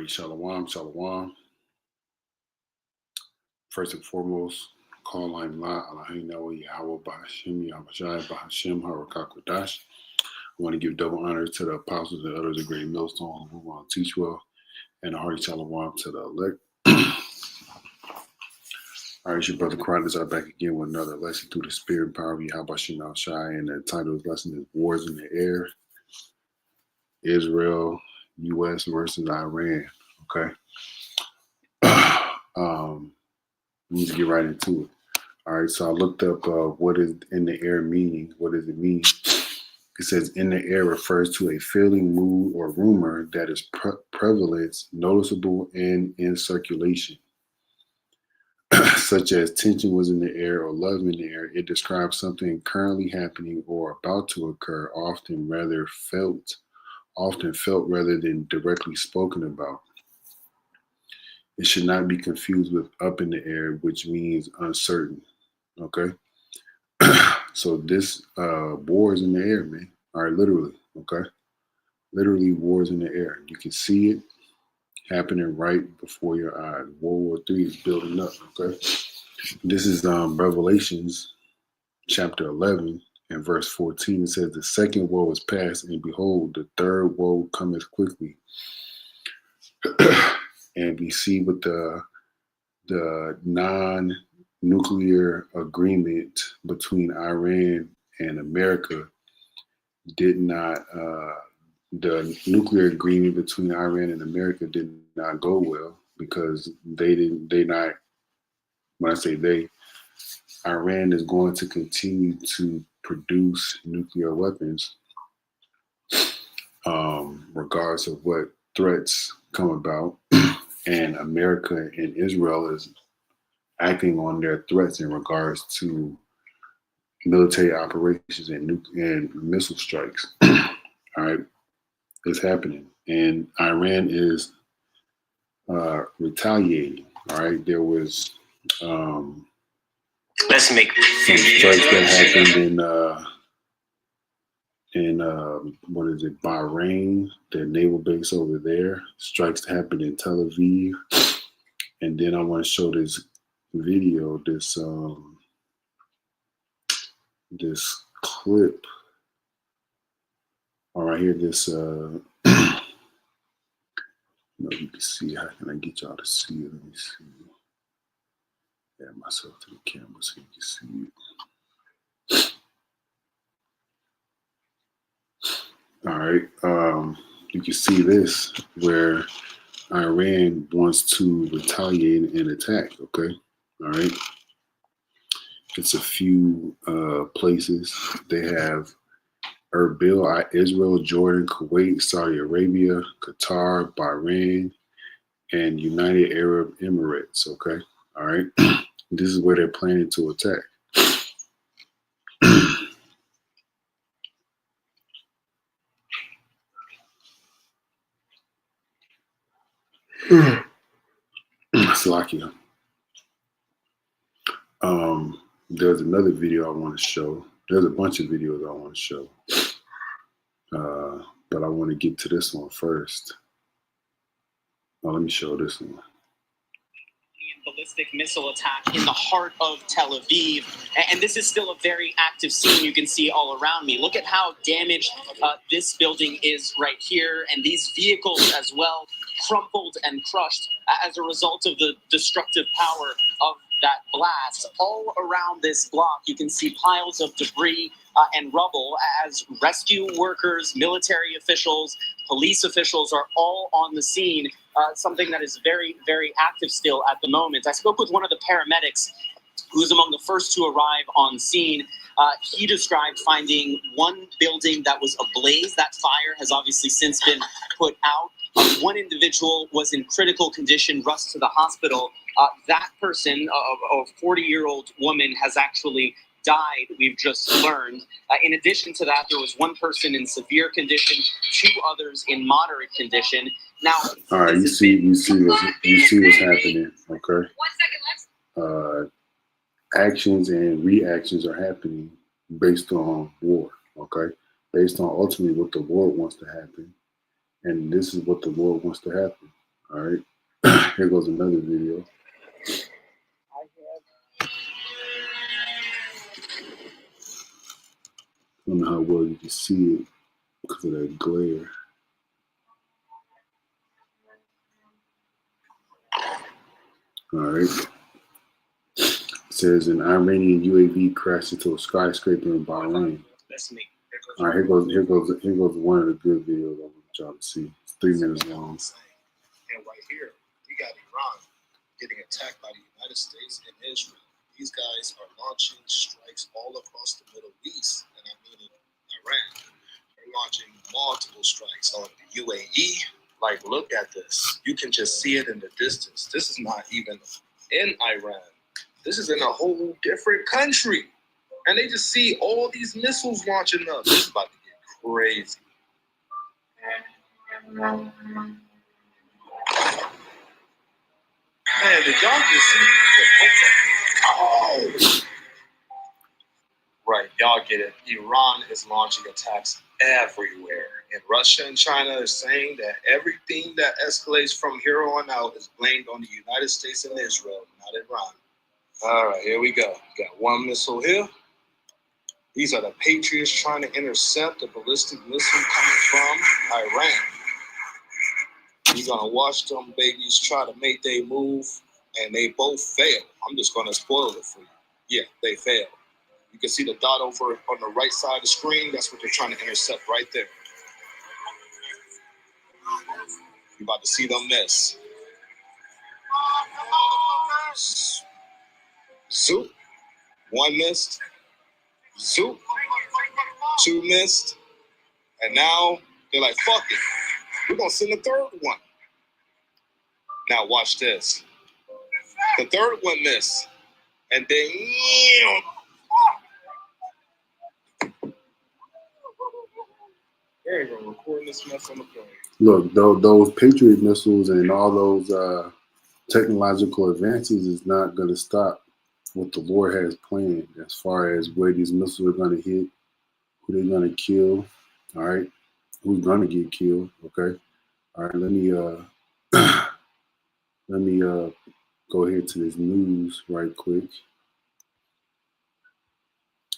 right, shalom, shalom. First and foremost, call line la Eloheinu Yahweh Bahashim Yahweh Bahashim Harakakwadash. I want to give double honor to the apostles and others of Great Millstone who want to teach well, and a hearty shalom to the elect. All right, it's your brother Chronicles are back again with another lesson through the spirit and power of Yahweh Shai, and the title of the lesson is Wars in the Air, Israel, U.S. versus Iran. Okay. We need to get right into it. All right, so I looked up what is in the air meaning. What does it mean? It says in the air refers to a feeling, mood, or rumor that is prevalent, noticeable, and in circulation. Such as tension was in the air or love in the air. It describes something currently happening or about to occur, often felt rather than directly spoken about. It should not be confused with up in the air, which means uncertain. Okay. So this war is in the air, man. All right, literally. Okay. Literally wars in the air. You can see it happening right before your eyes. World War III is building up. Okay. This is Revelations chapter 11 and verse 14. It says the second woe is past, and behold, the third woe cometh quickly. And we see with the non-nuclear agreement between Iran and America the nuclear agreement between Iran and America did not go well because when I say they, Iran is going to continue to produce nuclear weapons regardless of what threats come about. And America and Israel is acting on their threats in regards to military operations and missile strikes. All right, it's happening, and Iran is retaliating. All right, there was some strikes that happened in what is it, Bahrain, the naval base over there. Strikes happened in Tel Aviv, and then I want to show this video, this clip. All right, here, this. You can see. How can I get y'all to see it? Let me see. Add myself to the camera so you can see it. All right, you can see this where Iran wants to retaliate and attack. Okay, all right. It's a few places. They have Erbil, Israel, Jordan, Kuwait, Saudi Arabia, Qatar, Bahrain, and United Arab Emirates. Okay, all right. This is where they're planning to attack. Slovakia. There's another video I want to show. There's a bunch of videos I want to show. But I want to get to this one first. Let me show this one. Ballistic missile attack in the heart of Tel Aviv. And this is still a very active scene you can see all around me. Look at how damaged this building is right here, and these vehicles as well, crumpled and crushed as a result of the destructive power of that blast. All around this block, you can see piles of debris and rubble as rescue workers, military officials, police officials are all on the scene. Something that is very, very active still at the moment. I spoke with one of the paramedics who was among the first to arrive on scene. He described finding one building that was ablaze. That fire has obviously since been put out. One individual was in critical condition, rushed to the hospital. That person, a 40-year-old woman, has actually died, we've just learned. In addition to that, there was one person in severe condition, two others in moderate condition. Now, all right, you see what's happening. Okay. 1 second, actions and reactions are happening based on war. Okay, based on ultimately what the Lord wants to happen, and this is what the Lord wants to happen. All right. Here goes another video. I don't know how well you can see it because of that glare. All right. It says an Iranian UAV crashed into a skyscraper in Bahrain. All right, here goes one of the good videos I want y'all to see. It's 3 minutes long. And right here, we got Iran getting attacked by the United States and Israel. These guys are launching strikes all across the Middle East, and I mean Iran. They're launching multiple strikes on the UAE. Like, look at this. You can just see it in the distance. This is not even in Iran. This is in a whole different country. And they just see all these missiles launching up. This is about to get crazy. Man, did y'all just see? Oh! Right, y'all get it. Iran is launching attacks everywhere. And Russia and China are saying that everything that escalates from here on out is blamed on the United States and Israel, not Iran. All right, here we go. Got one missile here. These are the Patriots trying to intercept a ballistic missile coming from Iran. You're going to watch them babies try to make their move, and they both fail. I'm just going to spoil it for you. Yeah, they fail. You can see the dot over on the right side of the screen. That's what they're trying to intercept right there. You're about to see them miss. Zoop. One missed. Zoop. Two missed. And now they're like, fuck it. We're going to send the third one. Now watch this. The third one missed. And then... They're even recording this mess on the plane. Look, those Patriot missiles and all those technological advances is not going to stop what the Lord has planned as far as where these missiles are going to hit, who they're going to kill, all right? Who's going to get killed, okay? All right, let me go ahead to this news right quick.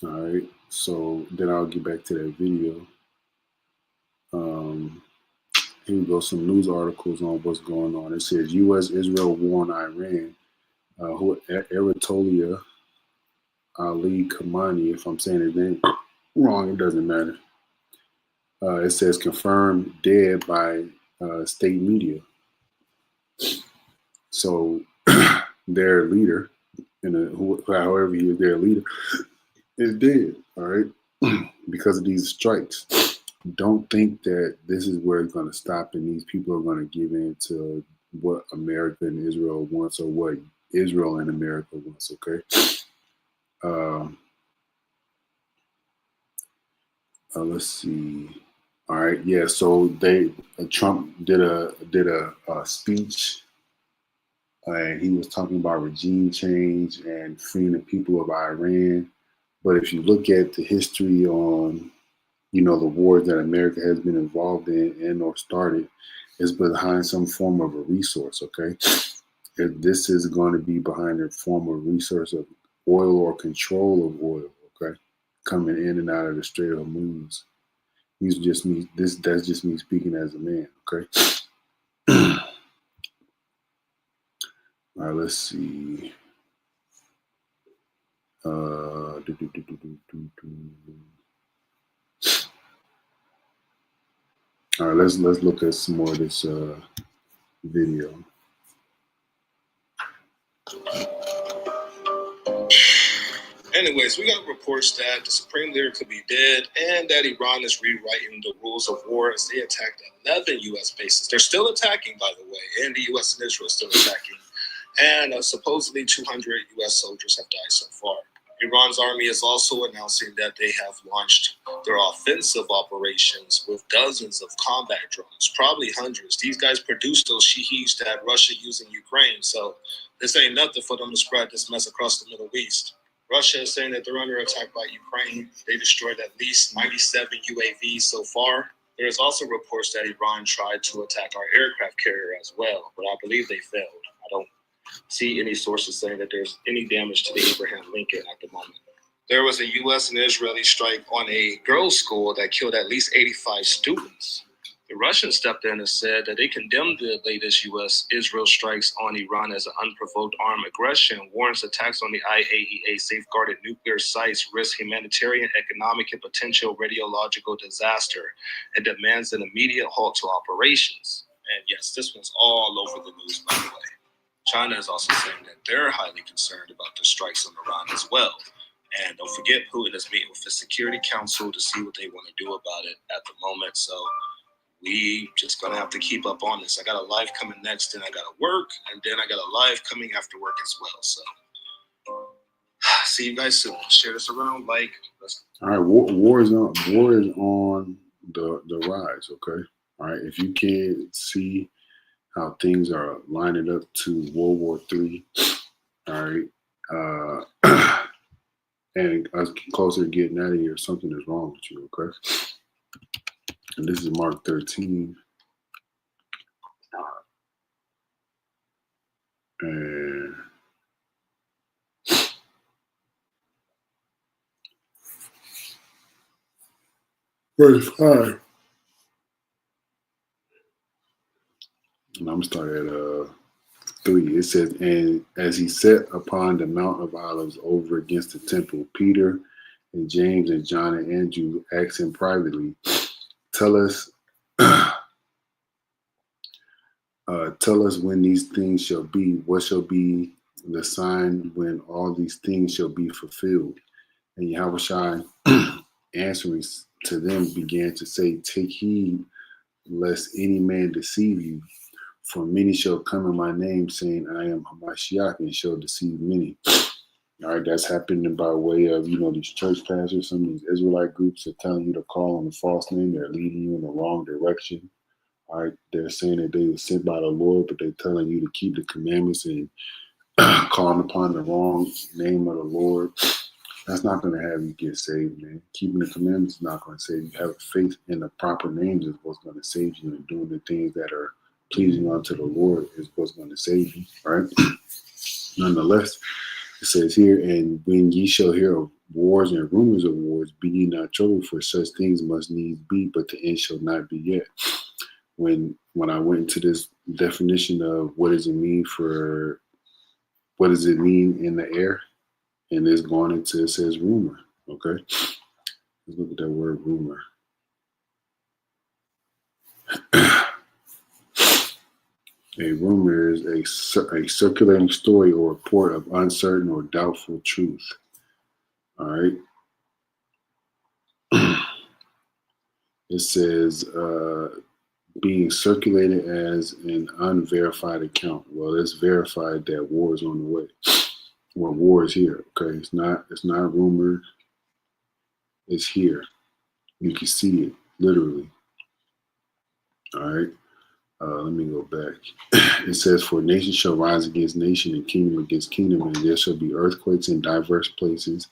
All right, so then I'll get back to that video. Here we go, some news articles on what's going on. It says U.S.-Israel war on Iran. Ayatollah Ali Khamenei, if I'm saying his name wrong, it doesn't matter. It says confirmed dead by state media. So their leader, however he is their leader, is dead, all right, because of these strikes. Don't think that this is where it's going to stop and these people are going to give in to what America and Israel wants or what Israel and America wants, okay? Let's see. All right, yeah. So Trump did a speech, and he was talking about regime change and freeing the people of Iran. But if you look at the history on, the wars that America has been involved in and or started, is behind some form of a resource. Okay, if this is going to be behind a form of resource of oil or control of oil. Okay, coming in and out of the Strait of Hormuz. That's just me speaking as a man, okay? All right, let's see. All right, let's look at some more of this video. Anyways, we got reports that the Supreme Leader could be dead and that Iran is rewriting the rules of war as they attacked 11 U.S. bases. They're still attacking, by the way, and the U.S. and Israel are still attacking. And supposedly 200 U.S. soldiers have died so far. Iran's army is also announcing that they have launched their offensive operations with dozens of combat drones, probably hundreds. These guys produce those Shaheds that Russia used in Ukraine, so this ain't nothing for them to spread this mess across the Middle East. Russia is saying that they're under attack by Ukraine. They destroyed at least 97 UAVs so far. There's also reports that Iran tried to attack our aircraft carrier as well, but I believe they failed. I don't see any sources saying that there's any damage to the Abraham Lincoln at the moment. There was a U.S. and Israeli strike on a girls' school that killed at least 85 students. The Russians stepped in and said that they condemned the latest U.S.-Israel strikes on Iran as an unprovoked armed aggression, warns attacks on the IAEA safeguarded nuclear sites risk humanitarian, economic, and potential radiological disaster, and demands an immediate halt to operations. And yes, this one's all over the news, by the way. China is also saying that they're highly concerned about the strikes on Iran as well. And don't forget, Putin is meeting with the Security Council to see what they want to do about it at the moment. So we just gonna have to keep up on this. I got a live coming next, and I gotta work, and then I got a live coming after work as well. So see you guys soon. Share this around, like. All right, war is on the rise. Okay, all right. If you can't see how things are lining up to World War III, all right, and us closer to getting out of here, something is wrong with you. Okay. And this is Mark 13. And verse 5. And I'm starting at 3. It says, and as he sat upon the Mount of Olives over against the temple, Peter and James and John and Andrew asked him privately, tell us when these things shall be. What shall be the sign when all these things shall be fulfilled? And Yahushua answering to them began to say, take heed lest any man deceive you. For many shall come in my name, saying, I am Hamashiach, and shall deceive many. All right, that's happening by way of, these church pastors, some of these Israelite groups are telling you to call on the false name. They're leading you in the wrong direction. All right, they're saying that they were sent by the Lord, but they're telling you to keep the commandments and calling upon the wrong name of the Lord. That's not going to have you get saved, man. Keeping the commandments is not going to save you. Having faith in the proper names is what's going to save you, and doing the things that are pleasing unto the Lord is what's going to save you, right? Nonetheless, it says here, and when ye shall hear of wars and rumors of wars, be ye not troubled, for such things must needs be, but the end shall not be yet. When I went into this definition of what does it mean in the air, and it's going into, it says rumor, okay? Let's look at that word rumor. A rumor is a circulating story or report of uncertain or doubtful truth. All right. It says being circulated as an unverified account. Well, it's verified that war is on the way. Well, war is here. Okay, it's not rumored. It's here. You can see it literally. All right. Let me go back. It says, for nation shall rise against nation and kingdom against kingdom, and there shall be earthquakes in diverse places,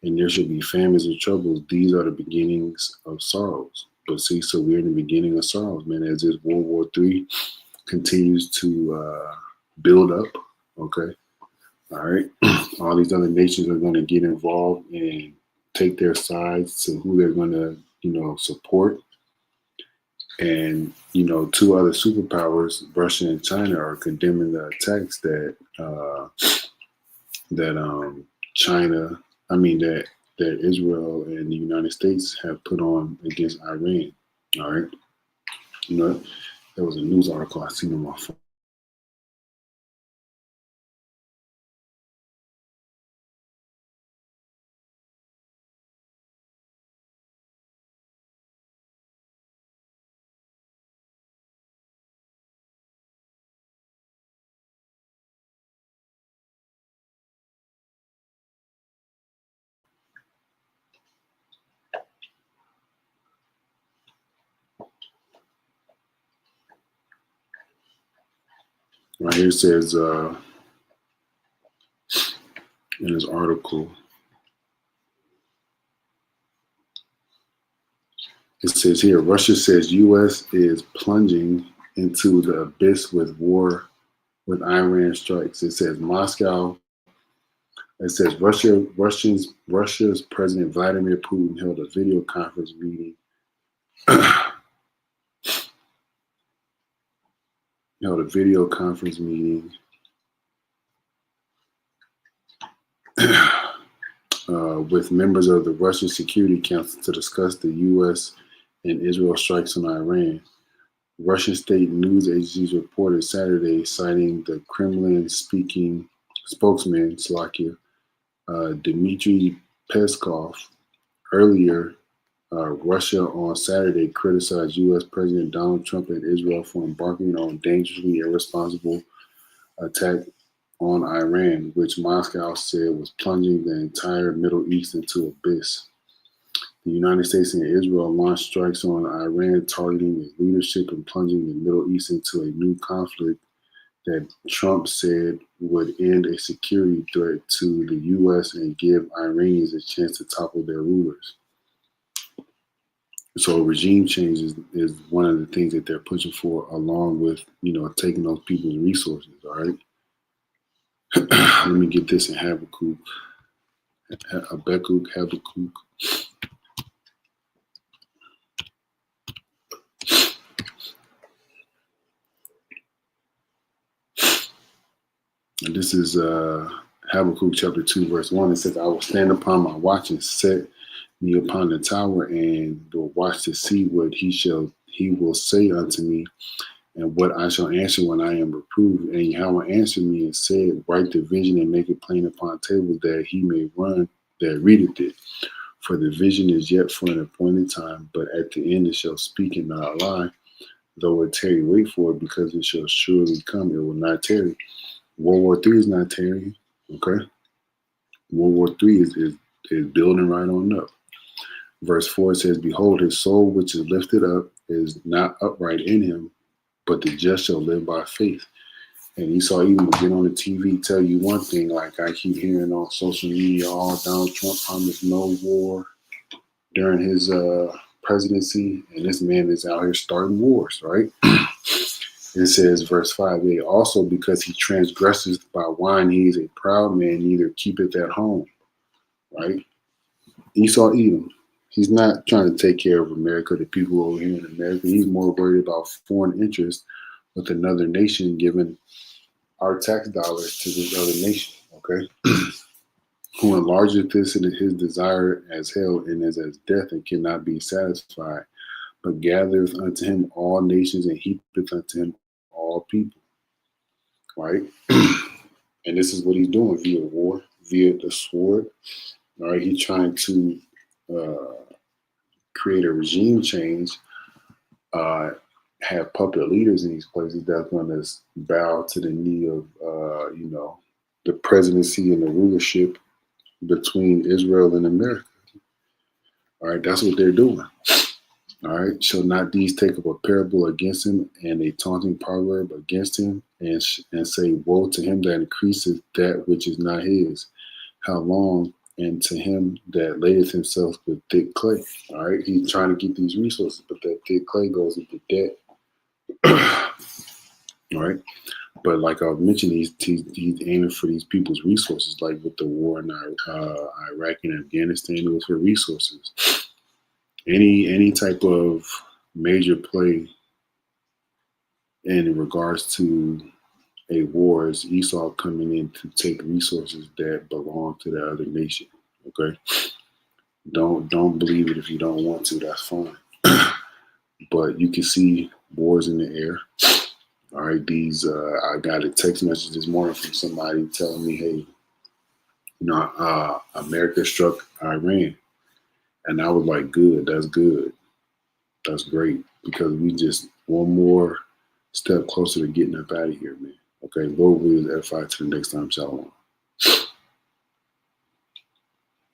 and there shall be famines and troubles. These are the beginnings of sorrows. But see, so we're in the beginning of sorrows, man, as this World War III continues to build up, okay? All right? All these other nations are going to get involved and take their sides to who they're going to, support. And, two other superpowers, Russia and China, are condemning the attacks that Israel and the United States have put on against Iran. All right. There was a news article I seen on my phone. Right here it says in this article, it says here, Russia says U.S. is plunging into the abyss with war with Iran strikes. It says Moscow. It says Russia's President Vladimir Putin held a video conference meeting. With members of the Russian Security Council to discuss the U.S. and Israel strikes on Iran. Russian state news agencies reported Saturday, citing the Kremlin-speaking spokesman, Dmitry Peskov. Earlier, Russia on Saturday criticized U.S. President Donald Trump and Israel for embarking on dangerously irresponsible attack on Iran, which Moscow said was plunging the entire Middle East into abyss. The United States and Israel launched strikes on Iran, targeting its leadership and plunging the Middle East into a new conflict that Trump said would end a security threat to the U.S. and give Iranians a chance to topple their rulers. So regime change is one of the things that they're pushing for, along with, taking those people's resources, all right? Let me get this in Habakkuk. And this is Habakkuk chapter 2, verse 1. It says, I will stand upon my watch and set me upon the tower, and will watch to see what he will say unto me, and what I shall answer when I am reproved. And Yahweh answered me and said, write the vision and make it plain upon tables, that he may run that readeth it. For the vision is yet for an appointed time, but at the end it shall speak and not lie. Though it tarry, wait for it, because it shall surely come, it will not tarry. World War III is not tarrying, okay? World War III is building right on up. Verse 4 says, behold, his soul which is lifted up is not upright in him, but the just shall live by faith. And Esau even will get on the TV, tell you one thing, like I keep hearing on social media, Donald Trump promised no war during his presidency, and this man is out here starting wars, right? It says, verse 5, also because he transgresses by wine, he is a proud man, neither keepeth at home, right? Esau Edom. He's not trying to take care of America, the people over here in America. He's more worried about foreign interests with another nation, giving our tax dollars to this other nation, okay? Who enlargeth this in his desire as hell, and is as death, and cannot be satisfied, but gathereth unto him all nations, and heapeth unto him all people, right? And this is what he's doing via war, via the sword, all right? He's trying to create a regime change, have puppet leaders in these places that's going to bow to the knee of, the presidency and the rulership between Israel and America. All right, that's what they're doing. All right, shall not these take up a parable against him, and a taunting proverb against him, and say, woe to him that increaseth that which is not his? How long? And to him that layeth himself with thick clay. All right, he's trying to get these resources, but that thick clay goes into debt. All right, but like I mentioned, he's aiming for these people's resources, like with the war in Iraq and Afghanistan. It was for resources. Any type of major play in regards to a war is Esau coming in to take resources that belong to the other nation. Okay, don't believe it if you don't want to. That's fine. But you can see wars in the air. All right, these I got a text message this morning from somebody telling me, hey, America struck Iran, and I was like, good, that's great, because we just one more step closer to getting up out of here, man. Okay, Lord willing, edify to the next time. Shalom.